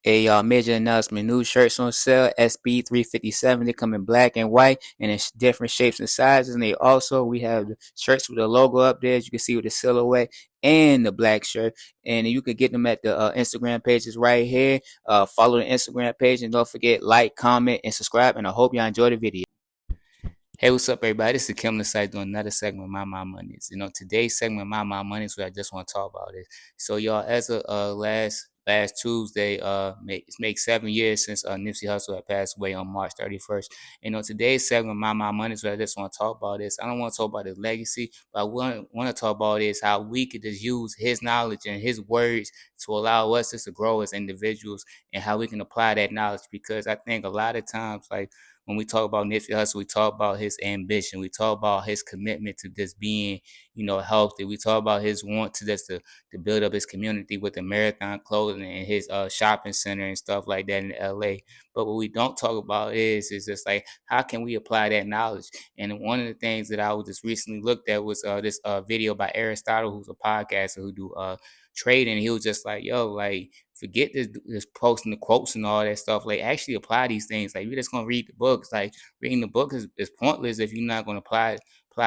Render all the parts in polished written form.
A major announcement: new shirts on sale. SB 357. They come in black and white, and in different shapes and sizes. And we have the shirts with the logo up there, as you can see with the silhouette and the black shirt. And you can get them at the Instagram pages right here. Follow the Instagram page, and don't forget like, comment, and subscribe. And I hope y'all enjoy the video. Hey, what's up, everybody? This is Kim Site doing another segment of My Money's. Today's segment of My Money's, what I just want to talk about is. So, y'all, as of last Tuesday, make 7 years since Nipsey Hussle had passed away on March 31st. Today's segment of My Money's, what I just want to talk about is. I don't want to talk about his legacy, but I want to talk about is how we could just use his knowledge and his words to allow us just to grow as individuals, and how we can apply that knowledge. Because I think a lot of times, like, when we talk about Nipsey Hussle, we talk about his ambition. We talk about his commitment to just being, healthy. We talk about his want to just to build up his community with the Marathon Clothing and his shopping center and stuff like that in LA. But what we don't talk about is just like, how can we apply that knowledge? And one of the things that I just recently looked at was this video by Aristotle, who's a podcaster who do trading. He was just like, yo, like, forget this posting the quotes and all that stuff. Like, actually apply these things. Like, you're just gonna read the books. Like, reading the book is pointless if you're not gonna apply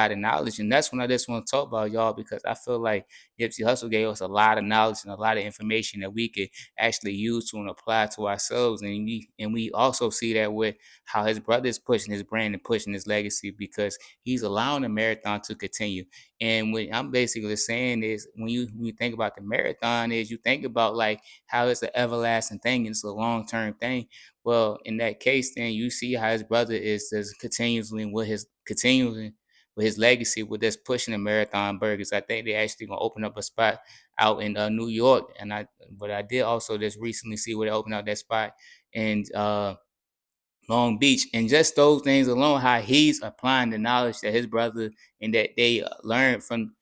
the knowledge. And that's when I just want to talk about, y'all, because I feel like Nipsey Hussle gave us a lot of knowledge and a lot of information that we could actually use to and apply to ourselves. And we also see that with how his brother is pushing his brand and pushing his legacy, because he's allowing the marathon to continue. And what I'm basically saying is, when you think about the marathon, is you think about like how it's an everlasting thing and it's a long term thing. Well, in that case, then you see how his brother is just continuing with his legacy with this pushing the marathon burgers. I think they actually gonna open up a spot out in New York, but I did also just recently see where they opened up that spot in Long Beach. And just those things alone, how he's applying the knowledge that his brother and that they learn from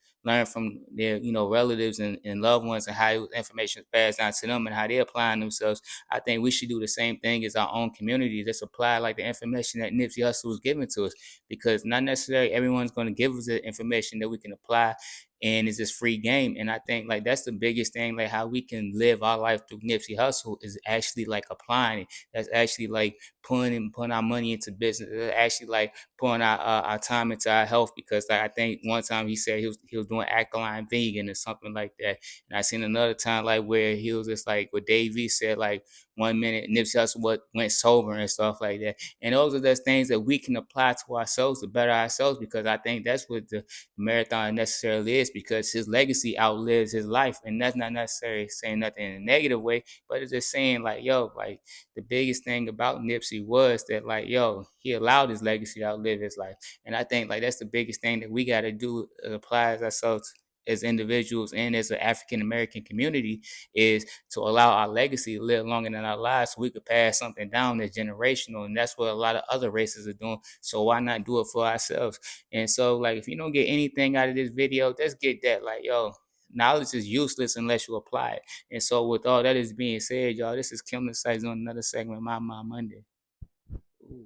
their relatives and loved ones, and how information is passed down to them and how they're applying themselves. I think we should do the same thing as our own community. Just apply like the information that Nipsey Hussle was giving to us, because not necessarily everyone's going to give us the information that we can apply, and it's just free game. And I think like that's the biggest thing, like how we can live our life through Nipsey Hussle is actually like applying it. That's actually like putting our money into business. That's actually like putting our time into our health, because like, I think one time he said he was doing alkaline vegan or something like that. And I seen another time like where he was just like what Dave V said, like 1 minute Nipsey Hussle went sober and stuff like that. And those are just things that we can apply to ourselves to better ourselves, because I think that's what the marathon necessarily is, because his legacy outlives his life. And that's not necessarily saying nothing in a negative way, but it's just saying like, yo, like the biggest thing about Nipsey was that, like, yo, he allowed his legacy to outlive his life. And I think like that's the biggest thing that we got to do, apply ourselves as individuals and as an African American community, is to allow our legacy to live longer than our lives, so we could pass something down that's generational. And that's what a lot of other races are doing. So why not do it for ourselves? And so, like, if you don't get anything out of this video, just get that, like, yo, knowledge is useless unless you apply it. And so, with all that is being said, y'all, this is Kim Sites on another segment of My Monday. Ooh.